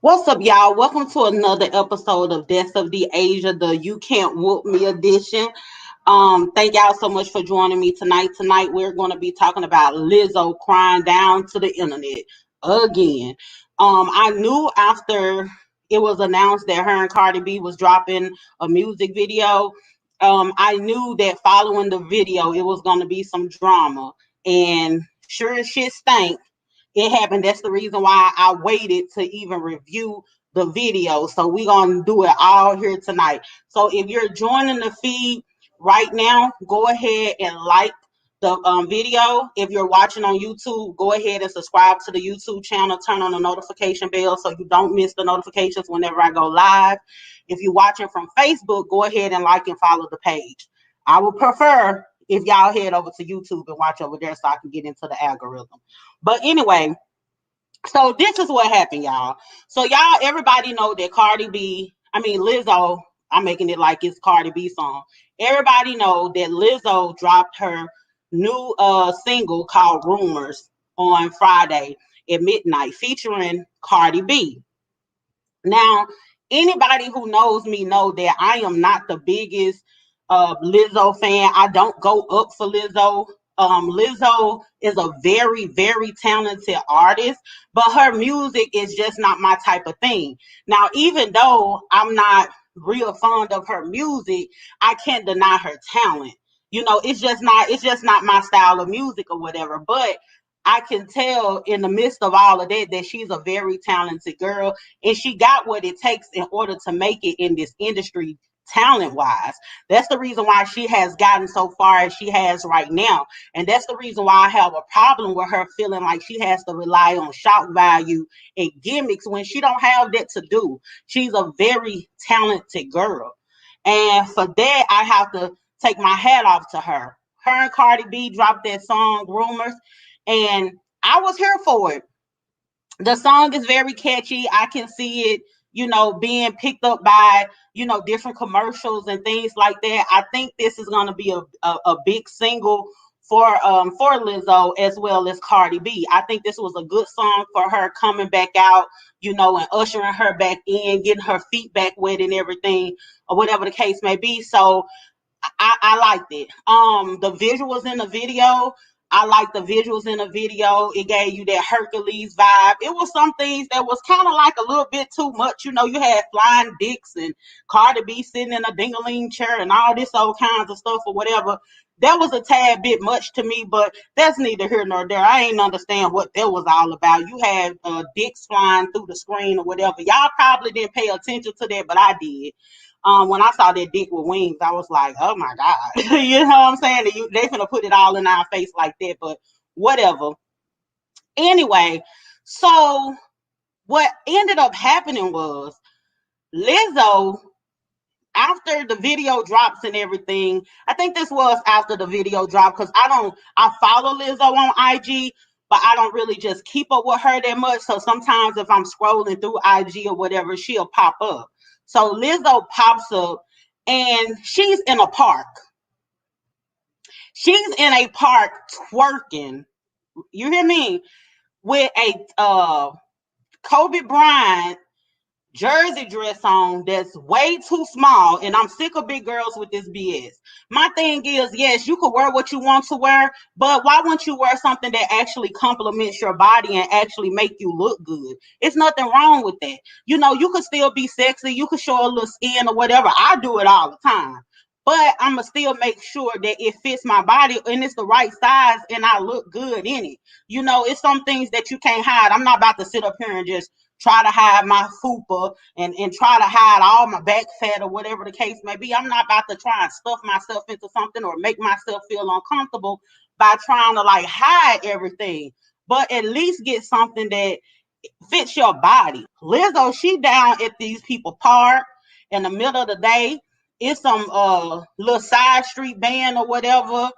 What's up, y'all? Welcome to another episode of Death of the Asia, the You Can't Whoop Me edition. Thank y'all so much for joining me tonight. Tonight we're going to be talking about Lizzo crying down to the internet again. I knew after it was announced that her and Cardi B was dropping a music video. I knew that following the video, it was going to be some drama, and sure as shit stank it happened. That's the reason why I waited to even review the video. So we're gonna do it all here tonight. So if you're joining the feed right now, go ahead and like the video. If you're watching on YouTube, go ahead and subscribe to the YouTube channel. Turn on the notification bell so you don't miss the notifications whenever I go live. If you're watching from Facebook, go ahead and like and follow the page. I would prefer if y'all head over to YouTube and watch over there so I can get into the algorithm. But anyway, so this is what happened, y'all. So y'all, everybody know that Lizzo, I'm making it like it's Cardi B song. Everybody know that Lizzo dropped her new single called Rumors on Friday at midnight featuring Cardi B. Now, anybody who knows me know that I am not the biggest Lizzo fan. I don't go up for Lizzo. Lizzo is a very, very talented artist, but her music is just not my type of thing. Now, even though I'm not real fond of her music, I can't deny her talent. It's just not my style of music or whatever. But I can tell in the midst of all of that she's a very talented girl, and she got what it takes in order to make it in this industry talent wise. That's the reason why she has gotten so far as she has right now. And that's the reason why I have a problem with her feeling like she has to rely on shock value and gimmicks when she don't have that to do. She's a very talented girl. And for that, I have to take my hat off to her. Her and Cardi B dropped that song Rumors, and I was here for it. The song is very catchy. I can see it, being picked up by, different commercials and things like that. I think this is going to be a big single for Lizzo as well as Cardi B. I think this was a good song for her coming back out, and ushering her back in, getting her feet back wet and everything, or whatever the case may be. So I liked it. The visuals in the video, I liked the visuals in the video. It gave you that Hercules vibe. It was some things that was kind of like a little bit too much. You had flying dicks and Cardi B sitting in a ding-a-ling chair and all this old kinds of stuff or whatever. That was a tad bit much to me, but that's neither here nor there. I ain't understand what that was all about. You had dicks flying through the screen or whatever. Y'all probably didn't pay attention to that, but I did. When I saw that dick with wings, I was like, oh my God. You know what I'm saying? They finna put it all in our face like that, but whatever. Anyway, so what ended up happening was Lizzo, after the video drops and everything, I think this was after the video dropped because I follow Lizzo on IG, but I don't really just keep up with her that much. So sometimes if I'm scrolling through IG or whatever, she'll pop up. So Lizzo pops up and she's in a park. She's in a park twerking. You hear me? With a Kobe Bryant jersey dress on that's way too small, and I'm sick of big girls with this BS. My thing is, yes, you could wear what you want to wear, but why won't you wear something that actually complements your body and actually make you look good? It's nothing wrong with that. You could still be sexy, you could show a little skin or whatever. I do it all the time. But I'm going to still make sure that it fits my body and it's the right size and I look good in it. It's some things that you can't hide. I'm not about to sit up here and just try to hide my fupa and try to hide all my back fat or whatever the case may be. I'm not about to try and stuff myself into something or make myself feel uncomfortable by trying to like hide everything. But at least get something that fits your body. Lizzo, she down at these people park in the middle of the day. It's some little side street band or whatever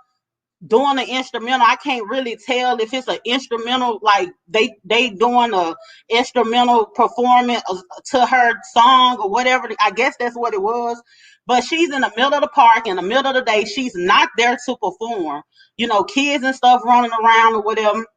doing an instrumental. I can't really tell if it's an instrumental, like they doing a instrumental performance to her song or whatever. I guess that's what it was. But she's in the middle of the park in the middle of the day. She's not there to perform. Kids and stuff running around or whatever.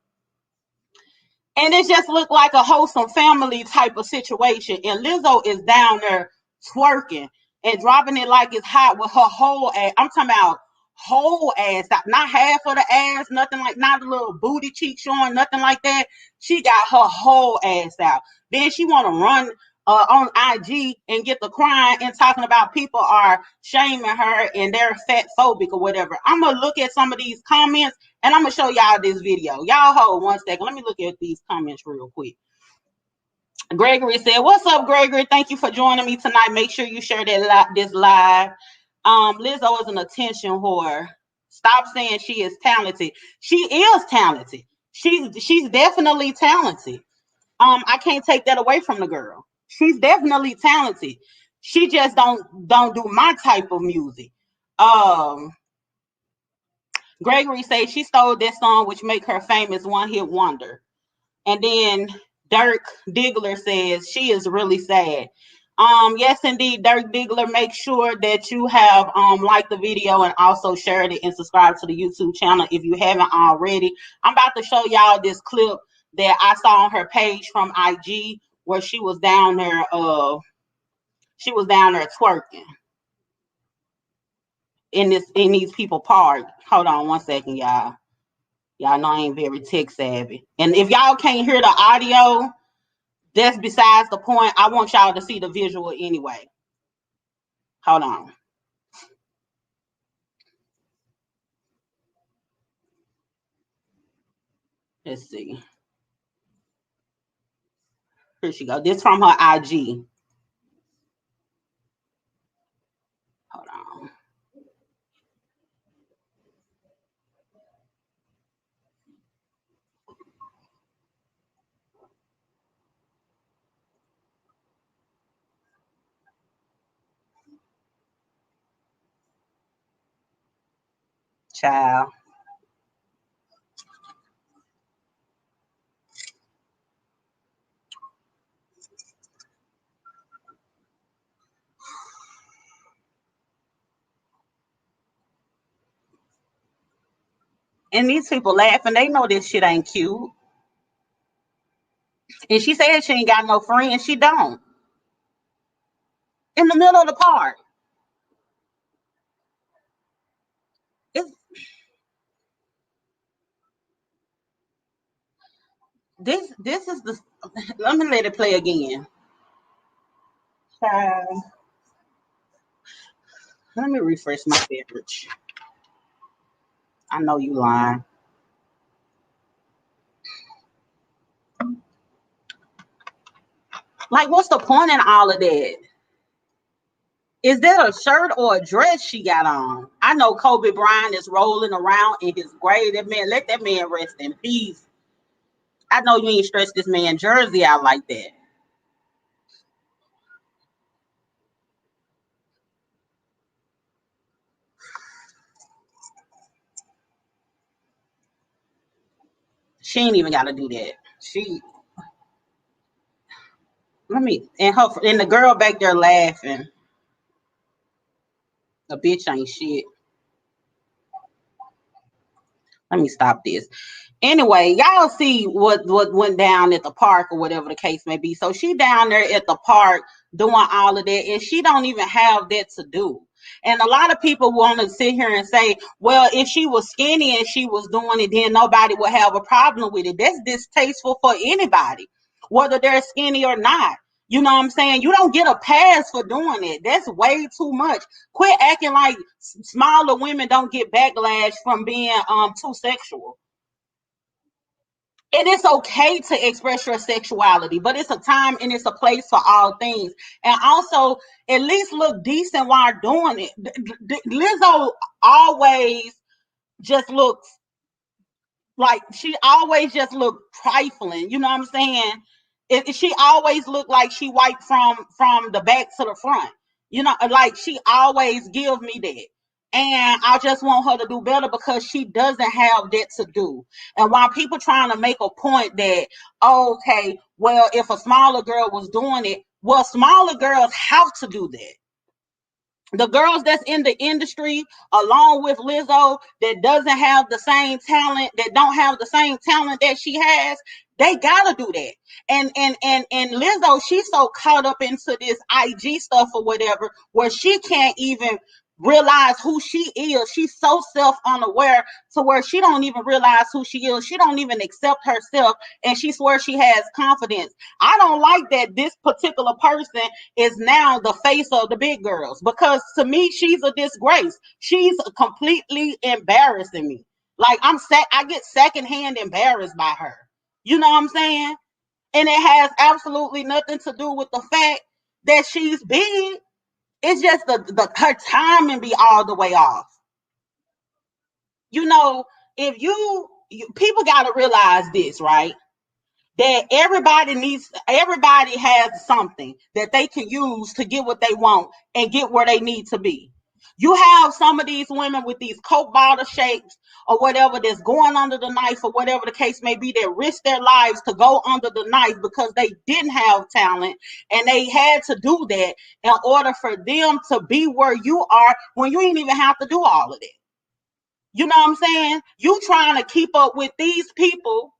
And it just looked like a wholesome family type of situation. And Lizzo is down there twerking and dropping it like it's hot with her whole ass. I'm talking about whole ass out, not half of the ass, nothing like, not a little booty cheek showing, nothing like that. She got her whole ass out. Then she want to run on IG and get the crying and talking about people are shaming her and they're fat phobic or whatever. I'm gonna look at some of these comments and I'm gonna show y'all this video. Y'all hold 1 second. Let me look at these comments real quick. Gregory said, "What's up, Gregory? Thank you for joining me tonight. Make sure you share this live. Lizzo is an attention whore. Stop saying she is talented. She is talented. She's definitely talented. I can't take that away from the girl. She's definitely talented. She just don't do my type of music." Gregory says she stole that song, which make her famous, one hit wonder. And then Dirk Diggler says she is really sad. Yes, indeed, Dirk Diggler. Make sure that you have liked the video and also shared it and subscribe to the YouTube channel if you haven't already. I'm about to show y'all this clip that I saw on her page from IG where she was down there. She was down there twerking in these people park. Hold on 1 second, y'all. Y'all know I ain't very tech savvy, and if y'all can't hear the audio, that's besides the point. I want y'all to see the visual anyway. Hold on. Let's see. Here she go. This from her IG. Hold on. Child. And these people laughing. They know this shit ain't cute. And she said she ain't got no friends. She don't. In the middle of the park. It's, this is the. Let me let it play again. Child. Let me refresh my beverage. I know you lying. Like, what's the point in all of that? Is that a shirt or a dress she got on? I know Kobe Bryant is rolling around in his grave. That man, let that man rest in peace. I know you ain't stretched this man jersey out like that. She ain't even got to do that. She, let me, and the girl back there laughing. The bitch ain't shit. Let me stop this. Anyway, y'all see what went down at the park or whatever the case may be. So she down there at the park doing all of that, and she don't even have that to do. And a lot of people want to sit here and say, well, if she was skinny and she was doing it, then nobody would have a problem with it. That's distasteful for anybody, whether they're skinny or not. You know what I'm saying? You don't get a pass for doing it. That's way too much. Quit acting like smaller women don't get backlash from being too sexual. It is okay to express your sexuality, but it's a time and it's a place for all things. And also, at least look decent while doing it. Lizzo always just looks like she always just looked trifling. You know what I'm saying? She always looked like she wiped from the back to the front. You know, like she always give me that. And I just want her to do better because she doesn't have that to do. And while people trying to make a point that, oh, okay, well, if a smaller girl was doing it, well, smaller girls have to do that. The girls that's in the industry along with Lizzo that doesn't have the same talent, that don't have the same talent that she has, They gotta do that. And Lizzo, she's so caught up into this IG stuff or whatever, where she can't even realize who she is. She's so self-unaware to where she don't even realize who she is. She don't even accept herself, and she swears she has confidence. I don't like that this particular person is now the face of the big girls, because to me, she's a disgrace. She's completely embarrassing me. Like I get secondhand embarrassed by her. You know what I'm saying? And it has absolutely nothing to do with the fact that she's big. It's just the her timing be all the way off. You know, if you people got to realize this, right? That everybody has something that they can use to get what they want and get where they need to be. You have some of these women with these coke bottle shapes or whatever that's going under the knife or whatever the case may be, that risk their lives to go under the knife because they didn't have talent and they had to do that in order for them to be where you are when you ain't even have to do all of that. You know what I'm saying? You trying to keep up with these people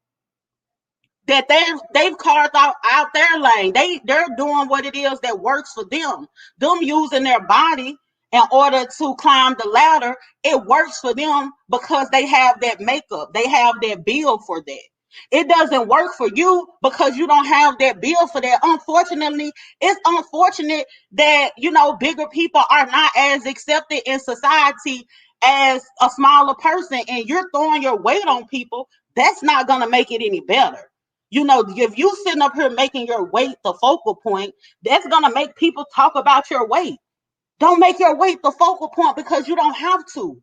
that they've carved out their lane. They're doing what it is that works for them. Them using their body in order to climb the ladder, it works for them because they have that makeup. They have that bill for that. It doesn't work for you because you don't have that bill for that. Unfortunately, it's unfortunate that, bigger people are not as accepted in society as a smaller person, and you're throwing your weight on people. That's not going to make it any better. If you sitting up here making your weight the focal point, that's going to make people talk about your weight. Don't make your weight the focal point because you don't have to.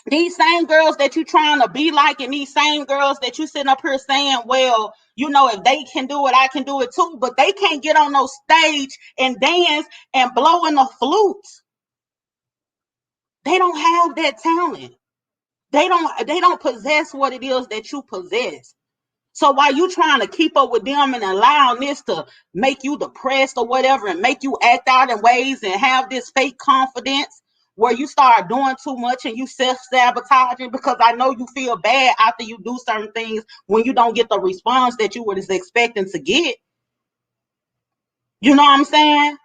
These same girls that you trying to be like, and these same girls that you sitting up here saying, well, if they can do it, I can do it too. But they can't get on no stage and dance and blow in the flutes. They don't have that talent. They don't possess what it is that you possess. So while you trying to keep up with them and allowing this to make you depressed or whatever and make you act out in ways and have this fake confidence where you start doing too much and you self-sabotaging, because I know you feel bad after you do certain things when you don't get the response that you was expecting to get. You know what I'm saying?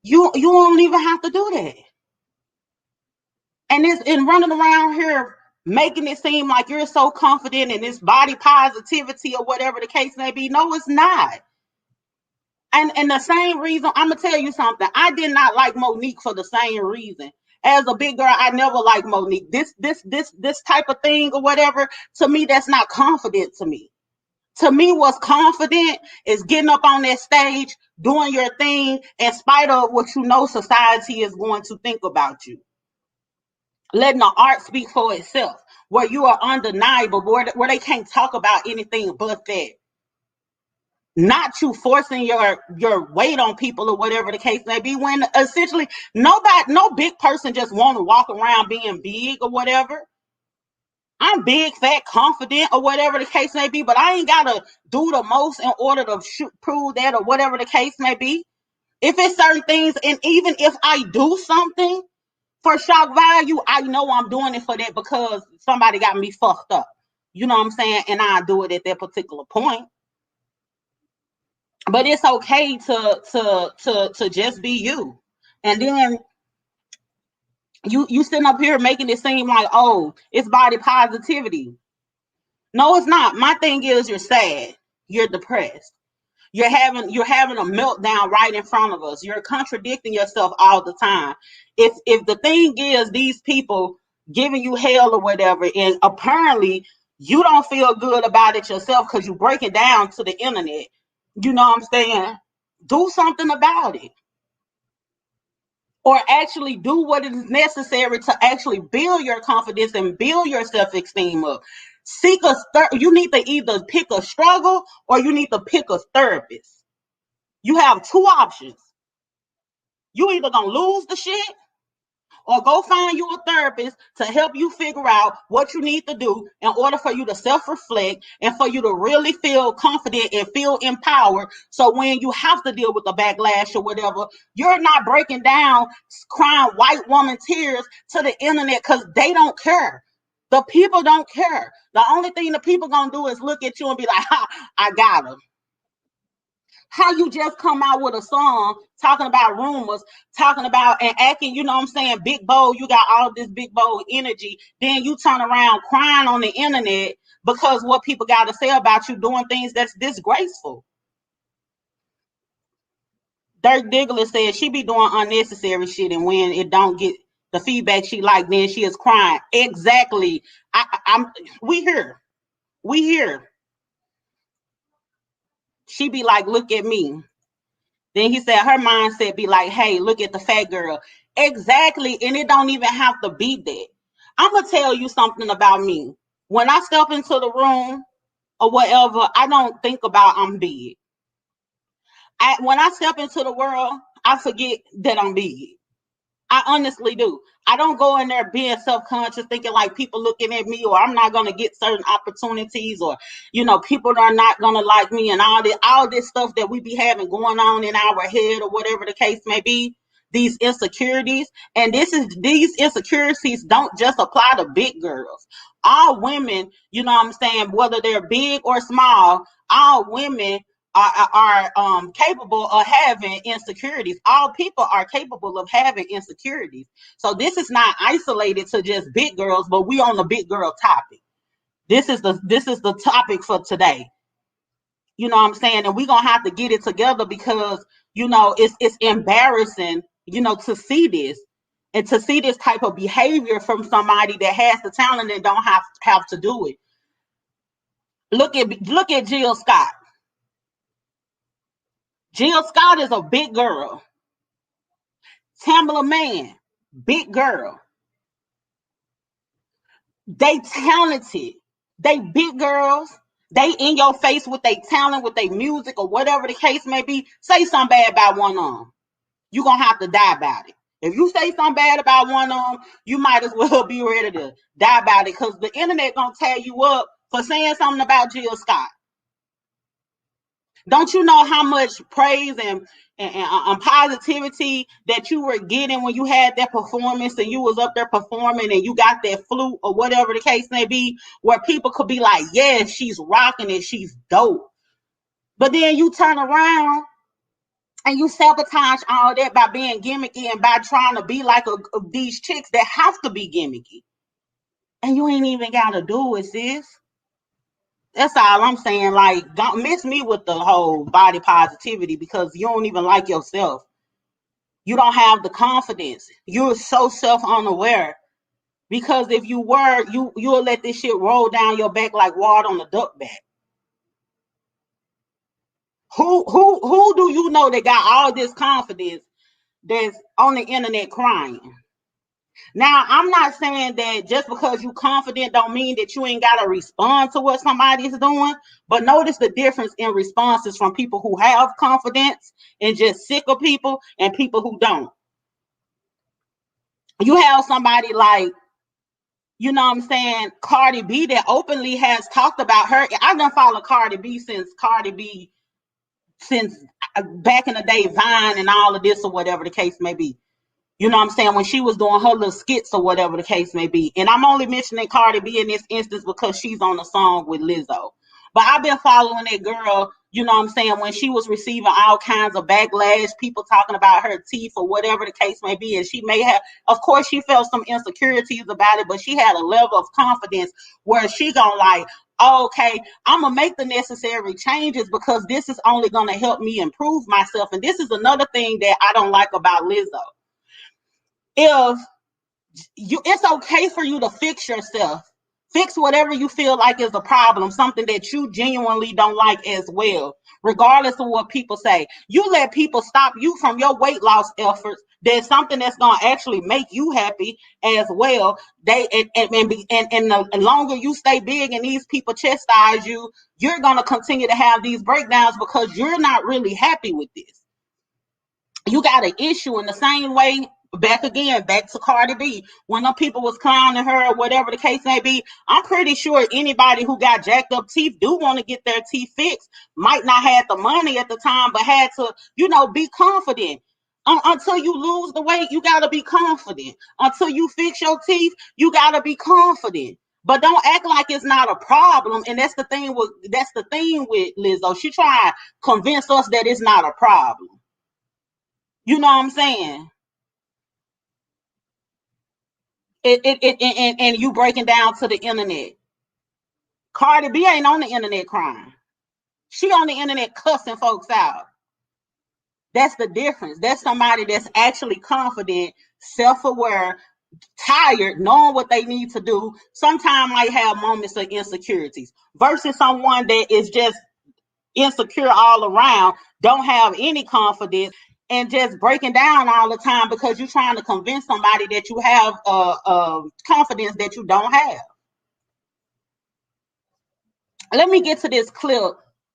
You don't even have to do that. And it's in running around here making it seem like you're so confident in this body positivity or whatever the case may be. No, it's not. And the same reason, I'm gonna tell you something. I did not like Monique for the same reason. As a big girl, I never liked Monique. This type of thing or whatever, to me, that's not confident to me. To me, what's confident is getting up on that stage, doing your thing, in spite of what society is going to think about you. Letting the art speak for itself, where you are undeniable, where they can't talk about anything but that. Not you forcing your weight on people or whatever the case may be, when essentially no big person just want to walk around being big or whatever. I'm big, fat, confident or whatever the case may be, but I ain't gotta do the most in order to prove that or whatever the case may be. If it's certain things, and even if I do something for shock value, I know I'm doing it for that because somebody got me fucked up. You know what I'm saying? And I do it at that particular point. But it's okay to just be you. And then you sitting up here making it seem like, oh, it's body positivity. No, it's not. My thing is, you're sad, you're depressed. You're having a meltdown right in front of us. You're contradicting yourself all the time. If the thing is these people giving you hell or whatever, and apparently you don't feel good about it yourself because you break it down to the internet, you know what I'm saying? Do something about it. Or actually do what is necessary to actually build your confidence and build your self-esteem up. You need to either pick a struggle or you need to pick a therapist. You have two options. You either gonna lose the shit or go find you a therapist to help you figure out what you need to do in order for you to self-reflect and for you to really feel confident and feel empowered. So when you have to deal with the backlash or whatever, you're not breaking down, crying white woman tears to the internet because they don't care. The people don't care. The only thing the people gonna do is look at you and be like, ha, I got her. How you just come out with a song talking about rumors, talking about and acting, you know what I'm saying, big bold, you got all this big bold energy, then you turn around crying on the internet because what people got to say about you doing things that's disgraceful. Dirk Diggler said she be doing unnecessary shit, and when it don't get the feedback she like, then she is crying. Exactly. I'm. We here. We here. She be like, look at me. Then he said her mindset be like, hey, look at the fat girl. Exactly. And it don't even have to be that. I'm going to tell you something about me. When I step into the room or whatever, I don't think about I'm big. When I step into the world, I forget that I'm big. I honestly do. I don't go in there being self-conscious, thinking like people looking at me, or I'm not gonna get certain opportunities, or people are not gonna like me, and all this stuff that we be having going on in our head, or whatever the case may be. These insecurities, and these insecurities don't just apply to big girls. All women, you know what I'm saying, whether they're big or small, all women are capable of having insecurities. All people are capable of having insecurities. So this is not isolated to just big girls, but we on the big girl topic. This is the topic for today. You know what I'm saying? And we're gonna have to get it together because it's embarrassing, to see this and to see this type of behavior from somebody that has the talent and don't have to do it. Look at Jill Scott. Jill Scott is a big girl. Tamala Man, big girl. They talented. They big girls. They in your face with their talent, with their music, or whatever the case may be. Say something bad about one of them. You're going to have to die about it. If you say something bad about one of them, you might as well be ready to die about it because the internet going to tear you up for saying something about Jill Scott. Don't you know how much praise and positivity that you were getting when you had that performance and you was up there performing and you got that flute or whatever the case may be, where people could be like, yeah, she's rocking it, she's dope. But then you turn around and you sabotage all that by being gimmicky and by trying to be like these chicks that have to be gimmicky. And you ain't even got to do it, sis. That's all I'm saying. Like, don't miss me with the whole body positivity because you don't even like yourself. You don't have the confidence. You're so self-unaware. Because if you were, you'll let this shit roll down your back like water on a duck back. Who do you know that got all this confidence that's on the internet crying? Now, I'm not saying that just because you confident don't mean that you ain't got to respond to what somebody's doing, but notice the difference in responses from people who have confidence and just sick of people and people who don't. You have somebody like, you know what I'm saying, Cardi B that openly has talked about her. I've done follow Cardi B since back in the day, Vine and all of this or whatever the case may be. You know what I'm saying? When she was doing her little skits or whatever the case may be. And I'm only mentioning Cardi B in this instance because she's on a song with Lizzo. But I've been following that girl, you know what I'm saying, when she was receiving all kinds of backlash, people talking about her teeth or whatever the case may be. And she may have, of course, she felt some insecurities about it, but she had a level of confidence where she gonna like, oh, okay, I'm going to make the necessary changes because this is only going to help me improve myself. And this is another thing that I don't like about Lizzo. If it's okay for you to fix yourself, fix whatever you feel like is a problem, something that you genuinely don't like as well, regardless of what people say. You let people stop you from your weight loss efforts. There's something that's going to actually make you happy as well. And the longer you stay big and these people chastise you, you're going to continue to have these breakdowns because you're not really happy with this. You got an issue in the same way. Back to Cardi B. When the people was clowning her or whatever the case may be, I'm pretty sure anybody who got jacked up teeth do want to get their teeth fixed. Might not have the money at the time, but had to, be confident. Until you lose the weight, you got to be confident. Until you fix your teeth, you got to be confident. But don't act like it's not a problem. And that's the thing with Lizzo. She trying to convince us that it's not a problem. You know what I'm saying? And you breaking down to the internet. Cardi B ain't on the internet crying. She on the internet cussing folks out. That's the difference. That's somebody that's actually confident, self-aware, tired, knowing what they need to do. Sometimes might have moments of insecurities versus someone that is just insecure all around, don't have any confidence, and just breaking down all the time because you're trying to convince somebody that you have confidence that you don't have. Let me get to this clip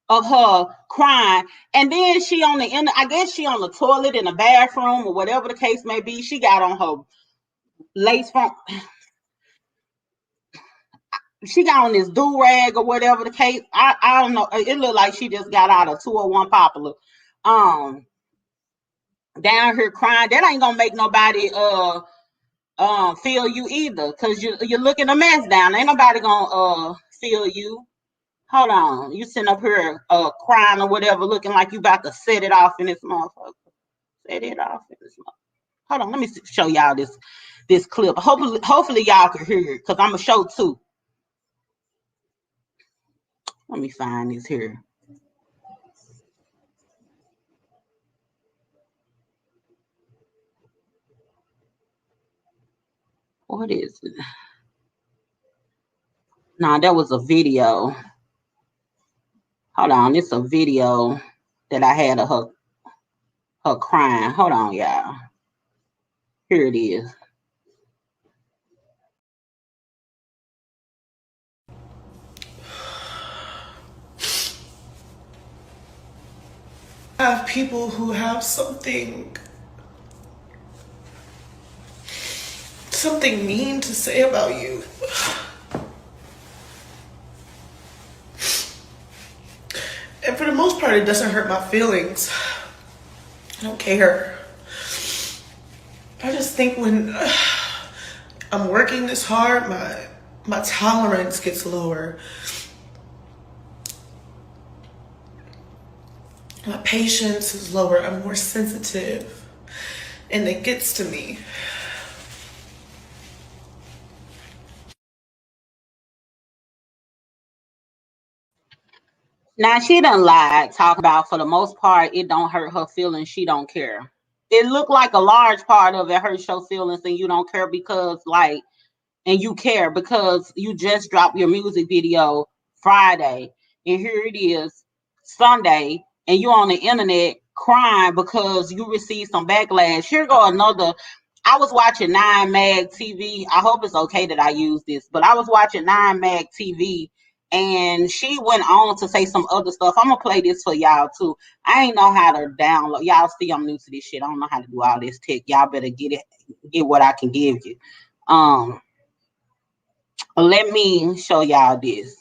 of her crying, and then she on the end. I guess she on the toilet in the bathroom or whatever the case may be. She got on her lace front. She got on this do rag or whatever the case. I don't know. It looked like she just got out of 201 Popular. Down here crying. That ain't gonna make nobody feel you either, cause you're looking a mess down. Ain't nobody gonna feel you. Hold on, you sitting up here crying or whatever, looking like you about to set it off in this motherfucker. Set it off in this motherfucker. Hold on, let me show y'all this clip. Hopefully y'all can hear it, cause I'm gonna show too. Let me find this here. What is it? Nah, that was a video. Hold on, it's a video that I had of her crying. Hold on, y'all. Here it is. I have people who have something mean to say about you. And for the most part, it doesn't hurt my feelings. I don't care. I just think when I'm working this hard, my tolerance gets lower. My patience is lower. I'm more sensitive. And it gets to me. Now she done lied, talk about for the most part it don't hurt her feelings, she don't care. It looked like a large part of it hurts your feelings and you don't care because and you care because you just dropped your music video Friday and here it is Sunday and you on the internet crying because you received some backlash. Here go another. I was watching 9 Mag TV. I hope it's okay that I use this, but I was watching 9 Mag TV and she went on to say some other stuff. I'm gonna play this for y'all too. I ain't know how to download. Y'all see I'm new to this shit. I don't know how to do all this tech. Y'all better get what I can give you. Let me show y'all this.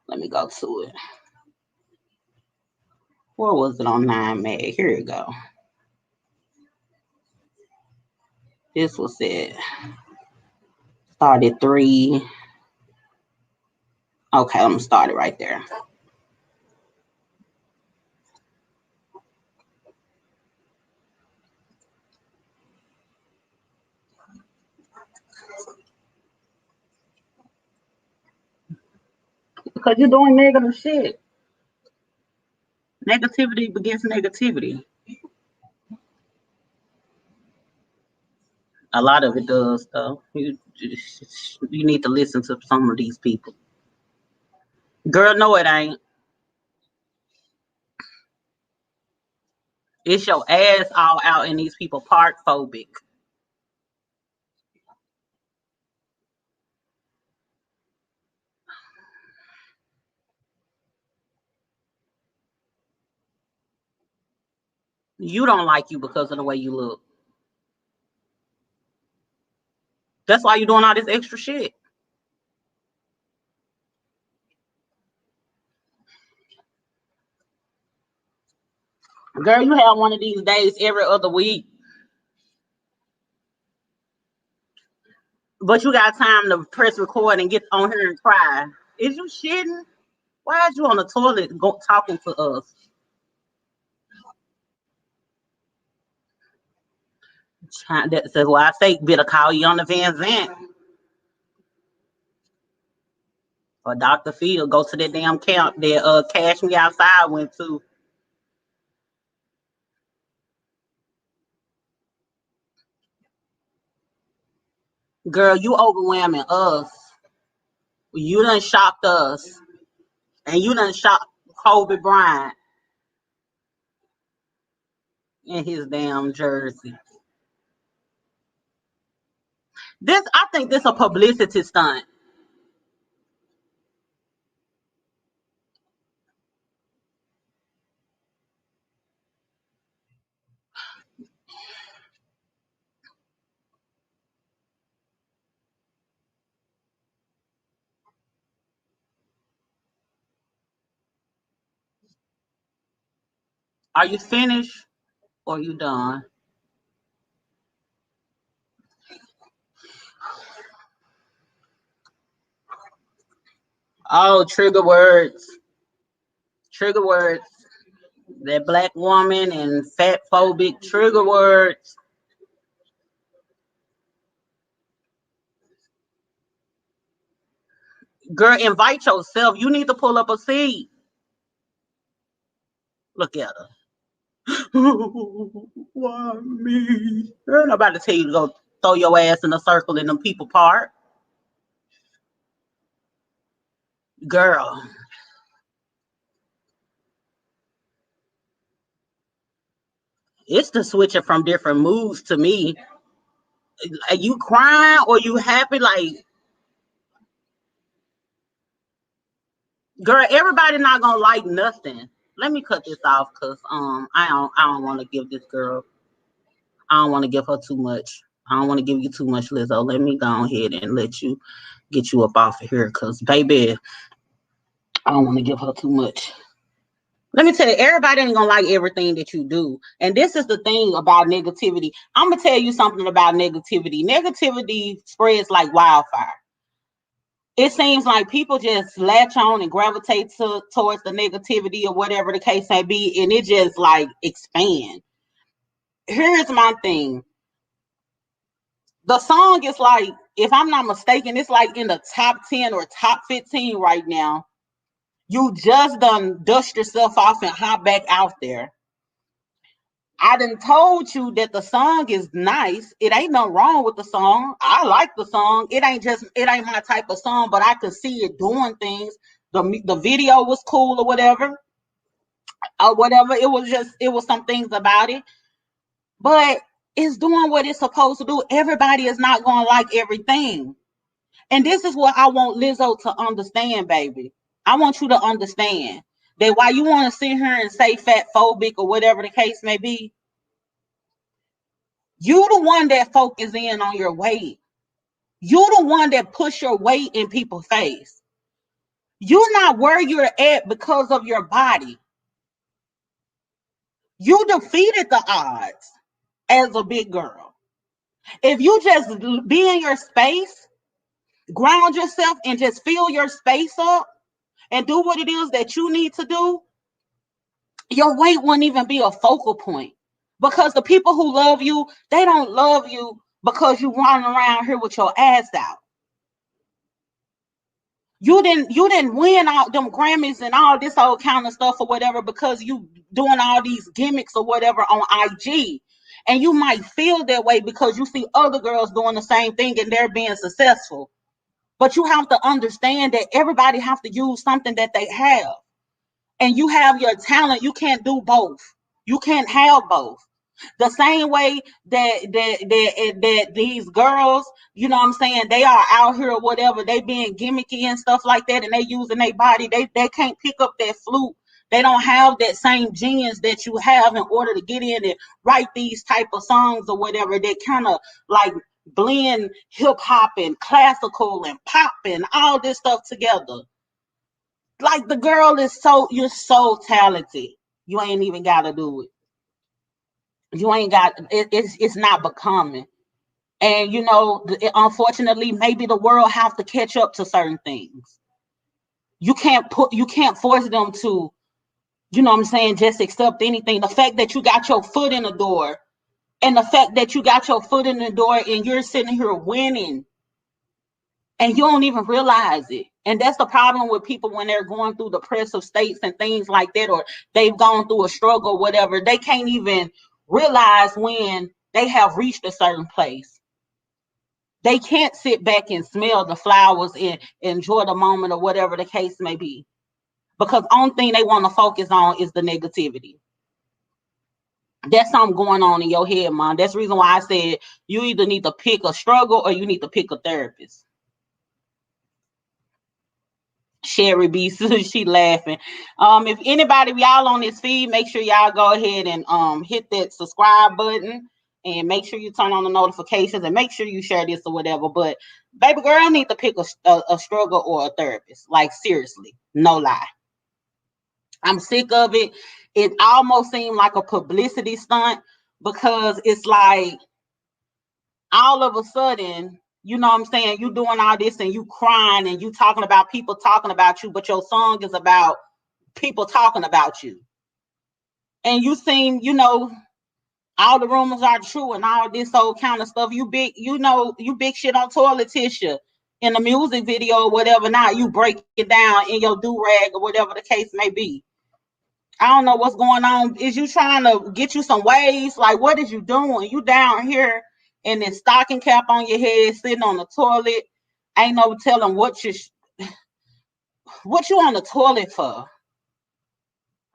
Let me go to it. Where was it on 9 Mag? Here we go. This was it. Started 3. Okay, I'm gonna start it right there. Because you're doing negative shit. Negativity begets negativity. A lot of it does, though. You need to listen to some of these people. Girl, no, it ain't. It's your ass all out, and these people park phobic. You don't like you because of the way you look. That's why you're doing all this extra shit. Girl, you have one of these days every other week. But you got time to press record and get on here and cry. Is you shitting? Why is you on the toilet talking to us? That's why I say better call you on the Van Zant or Dr. Phil. Go to that damn camp that Cash Me Outside went to. Girl, you overwhelming us. You done shocked us. And you done shocked Kobe Bryant in his damn jersey. I think this a publicity stunt. Are you finished or you done? Oh, trigger words. Trigger words. That black woman and fat phobic trigger words. Girl, invite yourself. You need to pull up a seat. Look at her. Why me? Girl, nobody tell you to go throw your ass in a circle in them people park. Girl, it's the switching from different moods to me. Are you crying or you happy? Like, girl, everybody not gonna like nothing. Let me cut this off because I don't want to give this girl. I don't want to give her too much. I don't want to give you too much, Lizzo. Let me go ahead and let you get you up off of here because, baby, I don't want to give her too much. Let me tell you, everybody ain't gonna like everything that you do. And this is the thing about negativity. I'm gonna tell you something about negativity. Negativity spreads like wildfire. It seems like people just latch on and gravitate towards the negativity or whatever the case may be, and it just like expand. Here's my thing. The song is like, if I'm not mistaken, it's like in the top 10 or top 15 right now. You just done dust yourself off and hop back out there. I done told you that the song is nice. It ain't nothing wrong with the song. I like the song. It ain't my type of song, but I could see it doing things. The video was cool or whatever. Or whatever. It was some things about it. But it's doing what it's supposed to do. Everybody is not gonna like everything. And this is what I want Lizzo to understand, baby. I want you to understand that while you want to sit here and say fat phobic or whatever the case may be, you the one that focus in on your weight. You the one that push your weight in people's face. You're not where you're at because of your body. You defeated the odds as a big girl. If you just be in your space, ground yourself and just fill your space up and do what it is that you need to do, your weight wouldn't even be a focal point. Because the people who love you, they don't love you because you running around here with your ass out. You didn't win all them Grammys and all this old kind of stuff or whatever because you doing all these gimmicks or whatever on IG. And you might feel that way because you see other girls doing the same thing and they're being successful. But you have to understand that everybody have to use something that they have. And you have your talent. You can't do both. You can't have both. The same way that these girls, you know what I'm saying, they are out here or whatever, they being gimmicky and stuff like that, and they using their body, they can't pick up that flute. They don't have that same genius that you have in order to get in and write these type of songs or whatever. They kind of like blend hip hop and classical and pop and all this stuff together. Like the girl is you're so talented. You ain't even gotta do it. You ain't got it's not becoming. And unfortunately, maybe the world have to catch up to certain things. You can't force them to, what I'm saying, just accept anything. The fact that you got your foot in the door, and the fact that you got your foot in the door and you're sitting here winning, and you don't even realize it. And that's the problem with people when they're going through depressive states and things like that, or they've gone through a struggle, whatever. They can't even realize when they have reached a certain place. They can't sit back and smell the flowers and enjoy the moment, or whatever the case may be, because the only thing they want to focus on is the negativity. That's something going on in your head, Mom. That's the reason why I said you either need to pick a struggle or you need to pick a therapist. Sherry B, she laughing. If anybody y'all on this feed, make sure y'all go ahead and hit that subscribe button, and make sure you turn on the notifications, and make sure you share this or whatever. But baby girl need to pick a struggle or a therapist. Like, seriously, no lie. I'm sick of it. It almost seemed like a publicity stunt, because it's like all of a sudden, what I'm saying, you doing all this and you crying and you talking about people talking about you, but your song is about people talking about you. And you seem, all the rumors are true and all this old kind of stuff. You big shit on toilet tissue in the music video or whatever. Now you break it down in your do-rag or whatever the case may be. I don't know what's going on. Is you trying to get you some waves? Like, what is you doing? You down here and then stocking cap on your head, sitting on the toilet. Ain't no telling what you on the toilet for.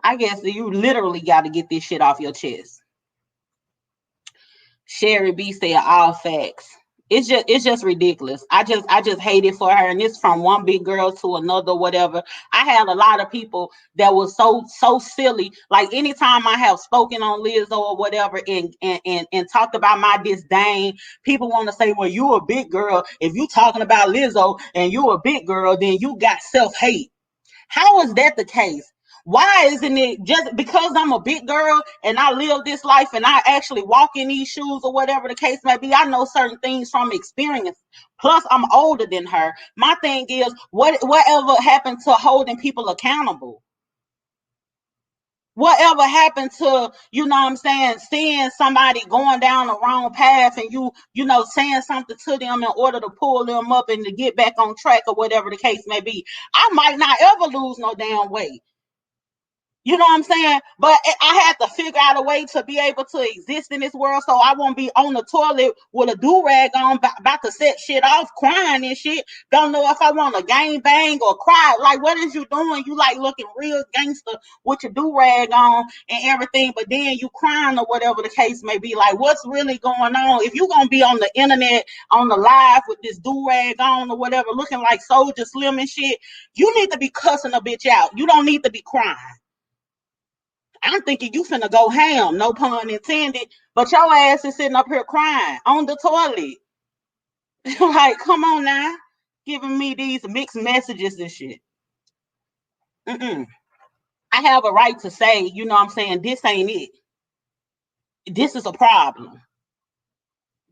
I guess you literally got to get this shit off your chest. Sherry B said all facts. It's just ridiculous. I just hate it for her. And it's from one big girl to another, whatever. I had a lot of people that was so silly. Like, anytime I have spoken on Lizzo or whatever, and talked about my disdain, people want to say, well, you a big girl. If you talking about Lizzo and you a big girl, then you got self-hate. How is that the case? Why isn't it just because I'm a big girl and I live this life and I actually walk in these shoes or whatever the case may be? I know certain things from experience. Plus, I'm older than her. My thing is, whatever happened to holding people accountable? Whatever happened to, what I'm saying, seeing somebody going down the wrong path and saying something to them in order to pull them up and to get back on track or whatever the case may be? I might not ever lose no damn weight. You know what I'm saying? But I had to figure out a way to be able to exist in this world, so I won't be on the toilet with a do-rag on, about to set shit off, crying and shit. Don't know if I want to gang bang or cry. Like, what is you doing? You like looking real gangster with your do-rag on and everything, but then you crying or whatever the case may be. Like, what's really going on? If you're going to be on the internet, on the live with this do-rag on or whatever, looking like Soldier Slim and shit, you need to be cussing a bitch out. You don't need to be crying. I'm thinking you finna go ham, no pun intended, but your ass is sitting up here crying on the toilet. Like, come on now, giving me these mixed messages and shit. I have a right to say, what I'm saying, this ain't it. This is a problem.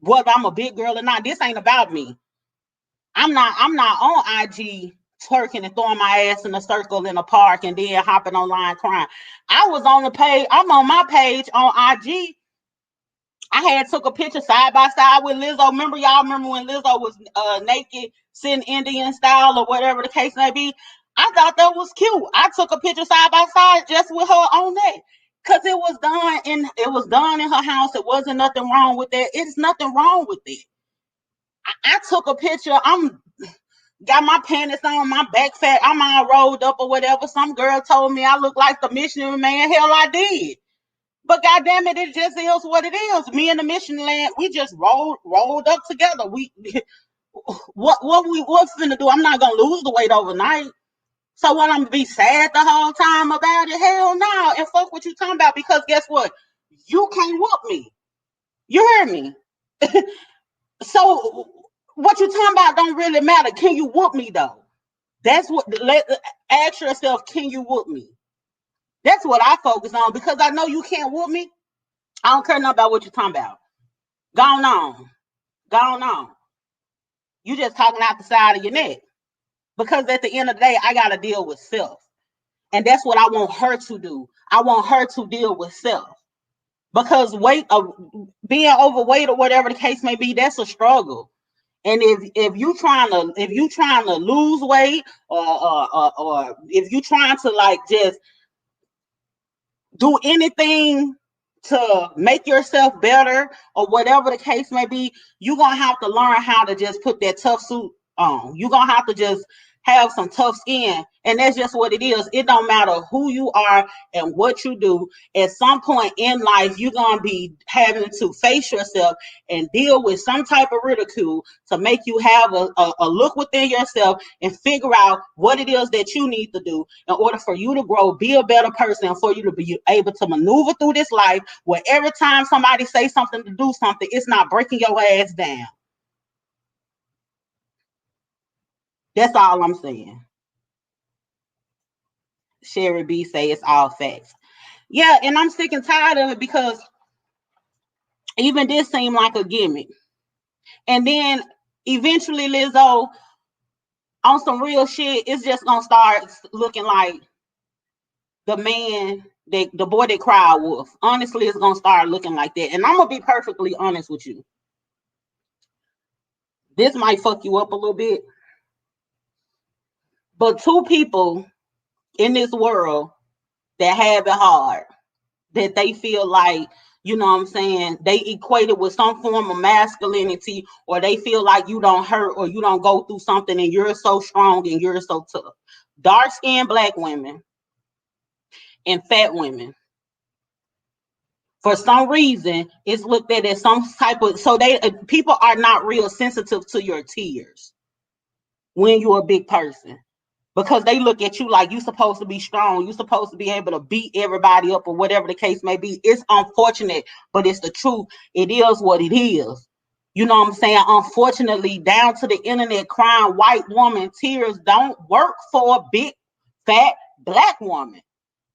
Whether I'm a big girl or not, this ain't about me. I'm not on IG twerking and throwing my ass in a circle in a park and then hopping online crying. I was on the page. I'm on my page on IG. I had took a picture side by side with Lizzo. Remember when Lizzo was naked, sitting Indian style or whatever the case may be? I thought that was cute. I took a picture side by side just with her on that. Cause it was done in her house. It wasn't nothing wrong with that. It's nothing wrong with it. I took a picture. I'm got my panties on, my back fat. I'm all rolled up or whatever. Some girl told me I look like the missionary man. Hell, I did. But goddamn it just is what it is. Me and the mission land, we just rolled up together. What's finna do? I'm not gonna lose the weight overnight. So what, I'm gonna be sad the whole time about it? Hell no. And fuck what you talking about, because guess what? You can't whoop me. You heard me. So what you talking about don't really matter. Can you whoop me though? That's what. Ask yourself, can you whoop me? That's what I focus on, because I know you can't whoop me. I don't care nothing about what you're talking about. Go on. Gone on. You just talking out the side of your neck. Because at the end of the day, I gotta deal with self. And that's what I want her to do. I want her to deal with self. Because being overweight or whatever the case may be, that's a struggle. And if you trying to lose weight, or if you trying to like just do anything to make yourself better or whatever the case may be, you're gonna have to learn how to just put that tough suit on. You're gonna have to just have some tough skin. And that's just what it is. It don't matter who you are and what you do. At some point in life, you're gonna be having to face yourself and deal with some type of ridicule to make you have a look within yourself and figure out what it is that you need to do in order for you to grow, be a better person, and for you to be able to maneuver through this life where every time somebody say something to do something, it's not breaking your ass down. That's all I'm saying. Sherry B say it's all facts. Yeah, and I'm sick and tired of it because even this seemed like a gimmick. And then eventually Lizzo on some real shit, it's just gonna start looking like the man that the boy that cried wolf. Honestly, it's gonna start looking like that. And I'm gonna be perfectly honest with you. This might fuck you up a little bit. But two people in this world that have it hard, that they feel like, you know what I'm saying, they equate it with some form of masculinity, or they feel like you don't hurt or you don't go through something and you're so strong and you're so tough. Dark-skinned black women and fat women. For some reason, it's looked at as some type of, so they people are not real sensitive to your tears when you're a big person, because they look at you like you're supposed to be strong. You're supposed to be able to beat everybody up or whatever the case may be. It's unfortunate, but it's the truth. It is what it is. You know what I'm saying? Unfortunately, down to the internet crying white woman tears don't work for a big, fat black woman.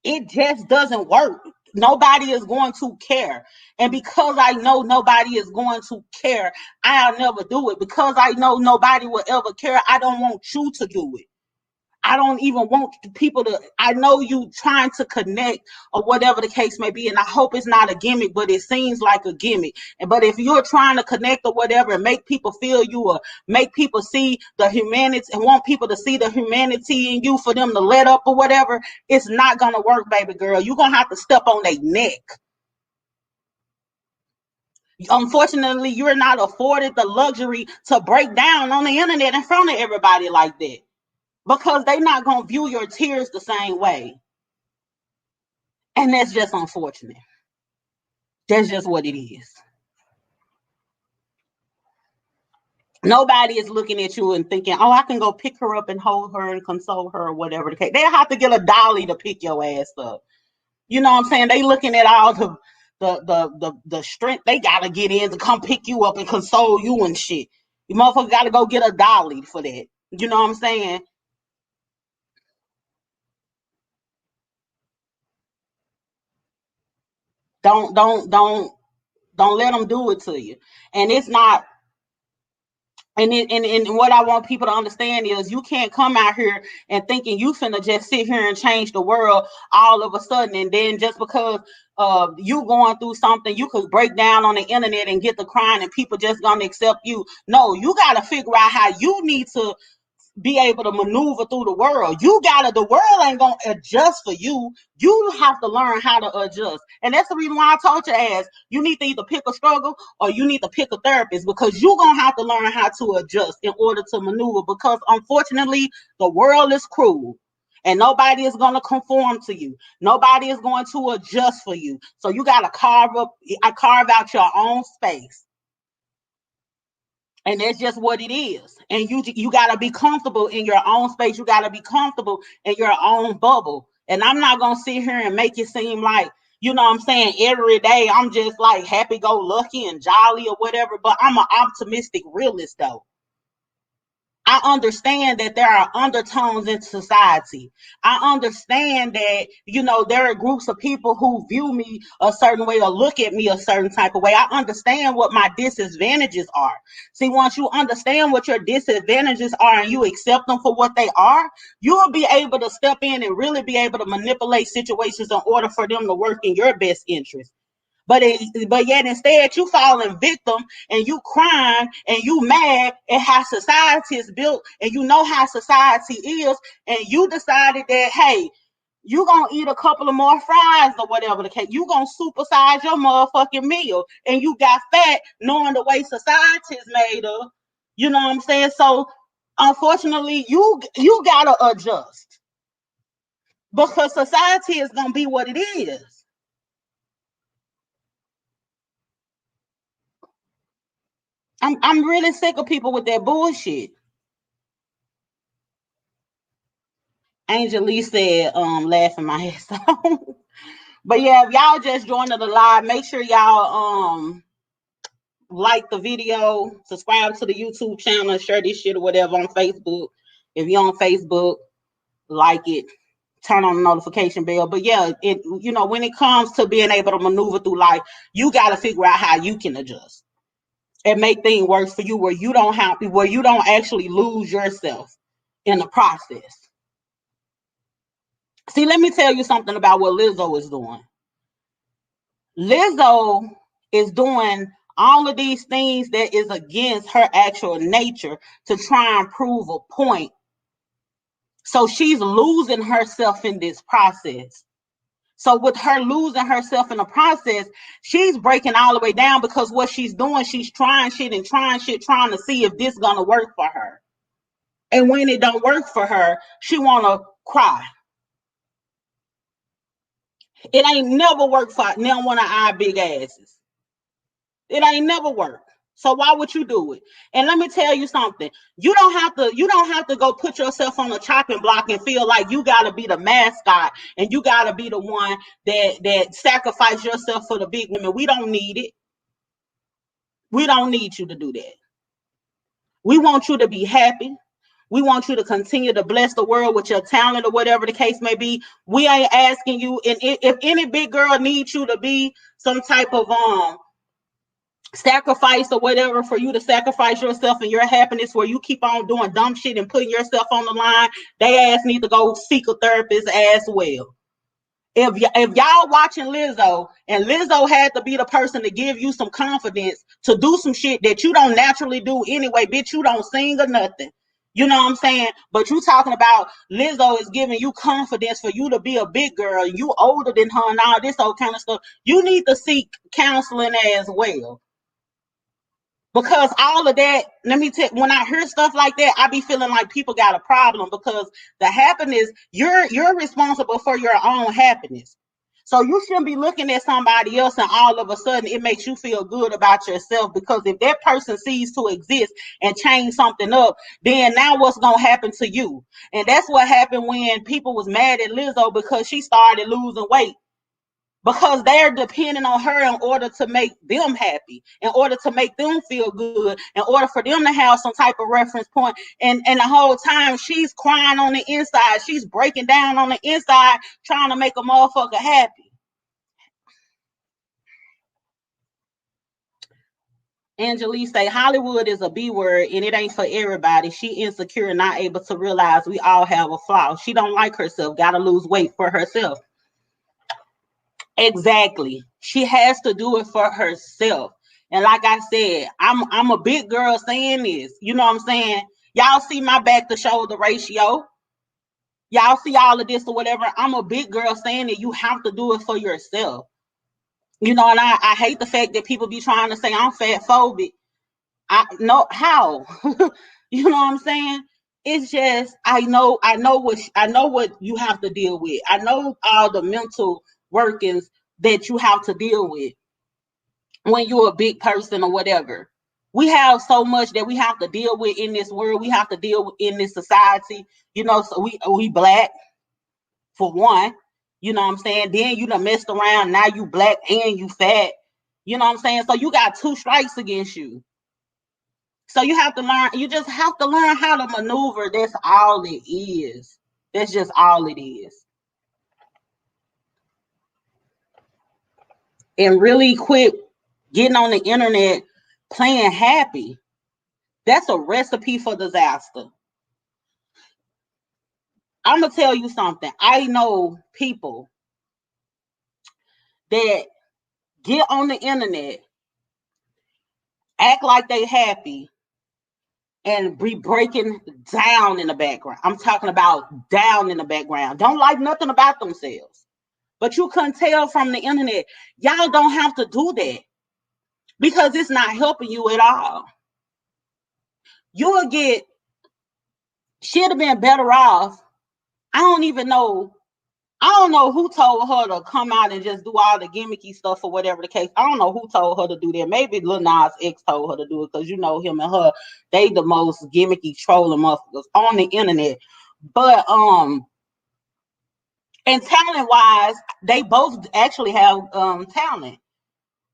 It just doesn't work. Nobody is going to care. And because I know nobody is going to care, I'll never do it. Because I know nobody will ever care, I don't want you to do it. I don't even want people to, I know you trying to connect or whatever the case may be. And I hope it's not a gimmick, but it seems like a gimmick. But if you're trying to connect or whatever and make people feel you or make people see the humanity and want people to see the humanity in you for them to let up or whatever, it's not going to work, baby girl. You're going to have to step on their neck. Unfortunately, you're not afforded the luxury to break down on the internet in front of everybody like that, because they're not going to view your tears the same way. And that's just unfortunate. That's just what it is. Nobody is looking at you and thinking, oh, I can go pick her up and hold her and console her or whatever the case. They'll have to get a dolly to pick your ass up. You know what I'm saying? They looking at all the strength they gotta get in to come pick you up and console you and shit. You motherfucker gotta go get a dolly for that. You know what I'm saying? Don't let them do it to you. And it's not. And what I want people to understand is you can't come out here and thinking you finna just sit here and change the world all of a sudden, and then just because you going through something, you could break down on the internet and get the crying and people just gonna accept you. No, you gotta figure out how you need to be able to maneuver through the world. The world ain't gonna adjust for you. You have to learn how to adjust. And that's the reason why I told your ass, you need to either pick a struggle or you need to pick a therapist, because you're gonna have to learn how to adjust in order to maneuver, because unfortunately the world is cruel. And nobody is going to conform to you. Nobody is going to adjust for you. So you got to carve out your own space. And that's just what it is. And you got to be comfortable in your own space. You got to be comfortable in your own bubble. And I'm not going to sit here and make it seem like, you know what I'm saying, every day I'm just like happy go lucky and jolly or whatever. But I'm an optimistic realist though. I understand that there are undertones in society. I understand that, there are groups of people who view me a certain way or look at me a certain type of way. I understand what my disadvantages are. See, once you understand what your disadvantages are and you accept them for what they are, you will be able to step in and really be able to manipulate situations in order for them to work in your best interest. But yet instead you falling victim and you crying and you mad at how society is built and you know how society is, and you decided that, hey, you gonna eat a couple of more fries or whatever the case. You gonna supersize your motherfucking meal, and you got fat knowing the way society is made up. You know what I'm saying? So unfortunately, you gotta adjust because society is gonna be what it is. I'm really sick of people with that bullshit. Angel Lee said, laughing my ass off. But yeah, if y'all just joined the live, make sure y'all like the video, subscribe to the YouTube channel, share this shit or whatever on Facebook. If you're on Facebook, like it, turn on the notification bell. But yeah, when it comes to being able to maneuver through life, you got to figure out how you can adjust and make things work for you where you don't actually lose yourself in the process. See, let me tell you something about what Lizzo is doing. Lizzo is doing all of these things that is against her actual nature to try and prove a point. So she's losing herself in this process. So with her losing herself in the process, she's breaking all the way down because what she's doing, she's trying shit and trying shit, trying to see if this is gonna work for her. And when it don't work for her, she wanna cry. It ain't never worked for now one of our big asses. It ain't never worked. So why would you do it? And let me tell you something. You don't have to go put yourself on a chopping block and feel like you gotta be the mascot and you gotta be the one that sacrifice yourself for the big women. We don't need it. We don't need you to do that. We want you to be happy. We want you to continue to bless the world with your talent or whatever the case may be. We ain't asking you. And if any big girl needs you to be some type of sacrifice or whatever for you to sacrifice yourself and your happiness where you keep on doing dumb shit and putting yourself on the line, they ass need to go seek a therapist as well. If y'all watching Lizzo and Lizzo had to be the person to give you some confidence to do some shit that you don't naturally do anyway, bitch, you don't sing or nothing. You know what I'm saying? But you talking about Lizzo is giving you confidence for you to be a big girl. You older than her and all this old kind of stuff. You need to seek counseling as well. Because all of that, let me tell when I hear stuff like that, I be feeling like people got a problem because the happiness, you're responsible for your own happiness. So you shouldn't be looking at somebody else and all of a sudden it makes you feel good about yourself, because if that person ceases to exist and change something up, then now what's gonna happen to you? And that's what happened when people was mad at Lizzo because she started losing weight, because they're depending on her in order to make them happy, in order to make them feel good, in order for them to have some type of reference point. And the whole time she's crying on the inside, she's breaking down on the inside, trying to make a motherfucker happy. Angelique say Hollywood is a B word and it ain't for everybody. She insecure, not able to realize we all have a flaw. She don't like herself, gotta lose weight for herself. Exactly. She has to do it for herself. And like I said, I'm a big girl saying this. You know what I'm saying? Y'all see my back to shoulder ratio. Y'all see all of this or whatever. I'm a big girl saying that you have to do it for yourself. And I hate the fact that people be trying to say I'm fat phobic. I know how. You know what I'm saying? It's just I know what you have to deal with. I know all the mental workings that you have to deal with when you're a big person or whatever. We have so much that we have to deal with in this world. We have to deal with in this society. So we black for one. You know what I'm saying? Then you done messed around. Now you black and you fat. You know what I'm saying? So you got two strikes against you. So you have to learn, you just have to learn how to maneuver. That's all it is. That's just all it is. And really quit getting on the internet playing happy. That's a recipe for disaster. I'm going to tell you something. I know people that get on the internet, act like they happy, and be breaking down in the background. I'm talking about down in the background. Don't like nothing about themselves. But you couldn't tell from the internet. Y'all don't have to do that because it's not helping you at all. You'll get, she'd have been better off. I don't even know. I don't know who told her to come out and just do all the gimmicky stuff or whatever the case. I don't know who told her to do that. Maybe Lil Nas X told her to do it because you know him and her, they the most gimmicky trolling motherfuckers on the internet. But and talent wise, they both actually have talent.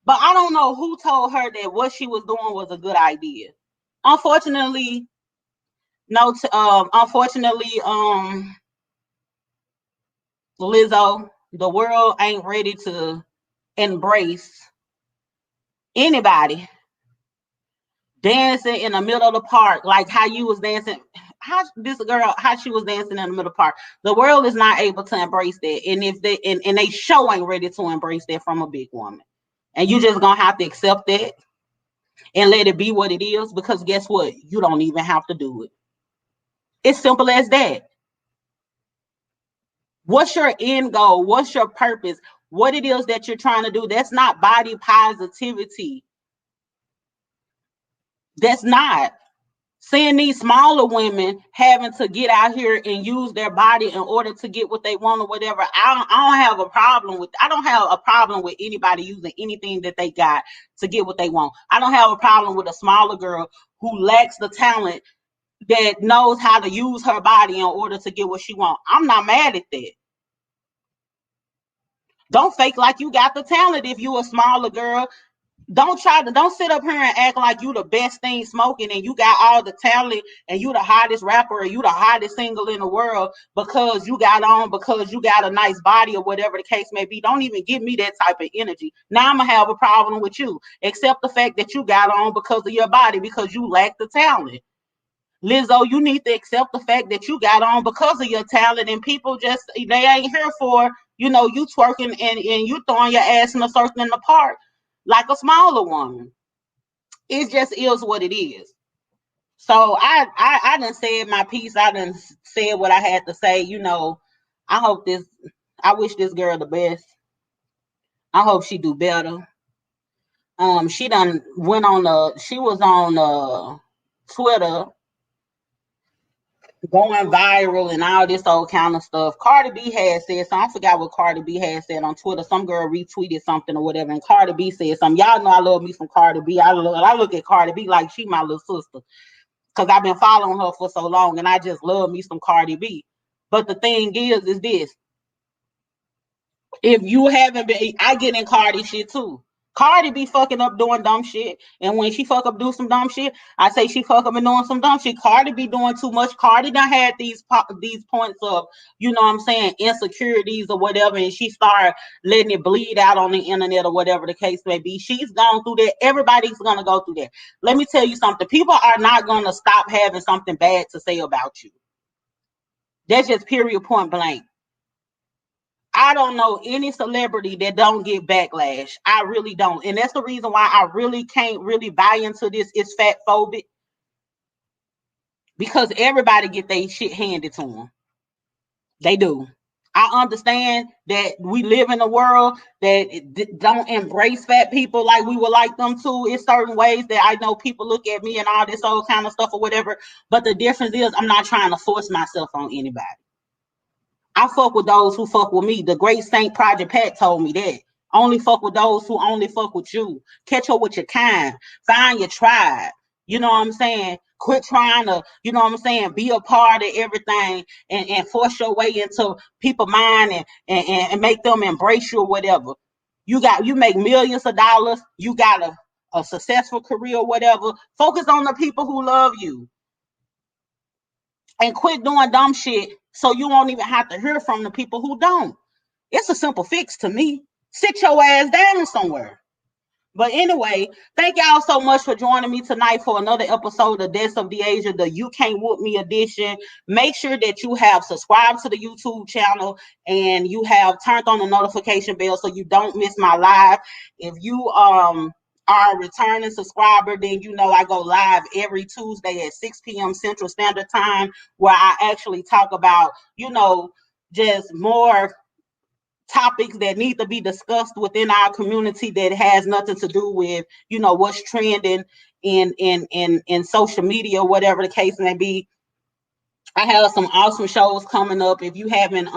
But I don't know who told her that what she was doing was a good idea. Unfortunately, no. Unfortunately, Lizzo, the world ain't ready to embrace anybody dancing in the middle of the park like how you was dancing. How this girl, how she was dancing in the middle of the park. The world is not able to embrace that, and if they and they show ain't ready to embrace that from a big woman, and you just gonna have to accept that and let it be what it is, because guess what? You don't even have to do it. It's simple as that. What's your end goal? What's your purpose? What it is that you're trying to do? That's not body positivity. That's not. Seeing these smaller women having to get out here and use their body in order to get what they want or whatever. I don't have a problem with. I don't have a problem with anybody using anything that they got to get what they want. I don't have a problem with a smaller girl who lacks the talent that knows how to use her body in order to get what she wants. I'm not mad at that. Don't fake like you got the talent if you a smaller girl. Don't sit up here and act like you the best thing smoking and you got all the talent and you the hottest rapper or you the hottest single in the world because you got a nice body or whatever the case may be. Don't even give me that type of energy. Now I'm gonna have a problem with you. Accept the fact that you got on because of your body because you lack the talent. Lizzo, you need to accept the fact that you got on because of your talent, and people just they ain't here for you twerking and you throwing your ass in a circle in the park like a smaller woman. It just is what it is. So I done said my piece. I done said what I had to say. I hope this. I wish this girl the best. I hope she do better. She done went on she was on Twitter going viral and all this old kind of stuff. Cardi B had said something. I forgot what Cardi B had said on Twitter. Some girl retweeted something or whatever, and Cardi B said something. Y'all know I love me some Cardi B. I look at Cardi B like she my little sister because I've been following her for so long, and I just love me some Cardi B. But the thing is this: if you haven't been, I get in Cardi shit too. Cardi be fucking up doing dumb shit. And when she fuck up do some dumb shit, I say she fuck up and doing some dumb shit. Cardi be doing too much. Cardi done had these points of, what I'm saying, insecurities or whatever, and she started letting it bleed out on the internet or whatever the case may be. She's gone through that. Everybody's gonna go through that. Let me tell you something. People are not gonna stop having something bad to say about you. That's just period point blank. I don't know any celebrity that don't get backlash. I really don't. And that's the reason why I really can't really buy into this. It's fat phobic because everybody get their shit handed to them. They do. I understand that we live in a world that don't embrace fat people like we would like them to. In certain ways that I know people look at me and all this old kind of stuff or whatever. But the difference is I'm not trying to force myself on anybody. I fuck with those who fuck with me. The great Saint Project Pat told me that. Only fuck with those who only fuck with you. Catch up with your kind. Find your tribe. You know what I'm saying? Quit trying to, be a part of everything and force your way into people's mind and make them embrace you or whatever. You make millions of dollars. You got a successful career or whatever, focus on the people who love you and quit doing dumb shit so you won't even have to hear from the people who don't. It's a simple fix to me. Sit your ass down somewhere. But anyway, thank y'all so much for joining me tonight for another episode of Deaths of the Asia, the You Can't Whoop Me edition. Make sure that you have subscribed to the YouTube channel and you have turned on the notification bell so you don't miss my live. If you are a returning subscriber, then you know I go live every Tuesday at 6 p.m. Central Standard Time, where I actually talk about, just more topics that need to be discussed within our community that has nothing to do with what's trending in social media, whatever the case may be. I have some awesome shows coming up. If you haven't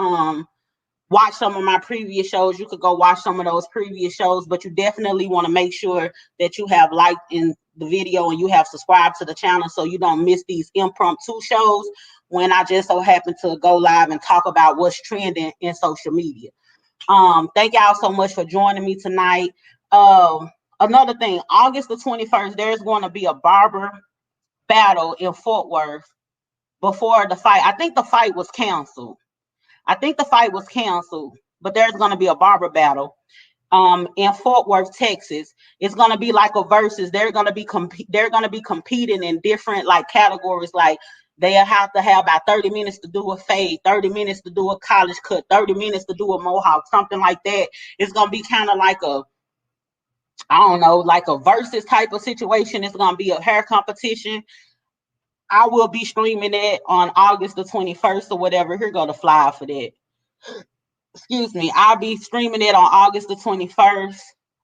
watched some of my previous shows, you could go watch some of those previous shows, but you definitely want to make sure that you have liked in the video and you have subscribed to the channel so you don't miss these impromptu shows when I just so happen to go live and talk about what's trending in social media. Thank y'all so much for joining me tonight. Another thing, August the 21st, there's going to be a barber battle in Fort Worth before the fight. I think the fight was canceled. But there's going to be a barber battle in Fort Worth, Texas. It's going to be like a versus. They're going to be competing in different like categories. Like they'll have to have about 30 minutes to do a fade, 30 minutes to do a college cut, 30 minutes to do a mohawk, something like that. It's going to be kind of like like a versus type of situation. It's going to be a hair competition. I will be streaming it on August the 21st or whatever. Here go the flyer for that. Excuse me. I'll be streaming it on August the 21st.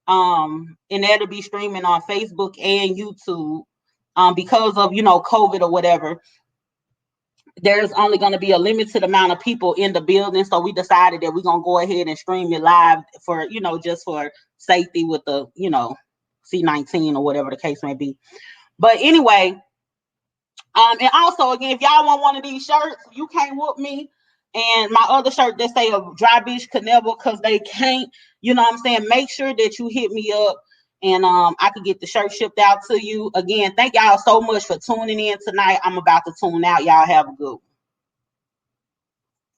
And that'll be streaming on Facebook and YouTube. Because of, COVID or whatever, there's only going to be a limited amount of people in the building. So we decided that we're going to go ahead and stream it live for, just for safety with the, C-19 or whatever the case may be. But anyway, and also, again, if y'all want one of these shirts, You Can't Whoop Me, and my other shirt that say a dry bitch could never because they can't, make sure that you hit me up and I can get the shirt shipped out to you. Again, thank y'all so much for tuning in tonight. I'm about to tune out. Y'all have a good one.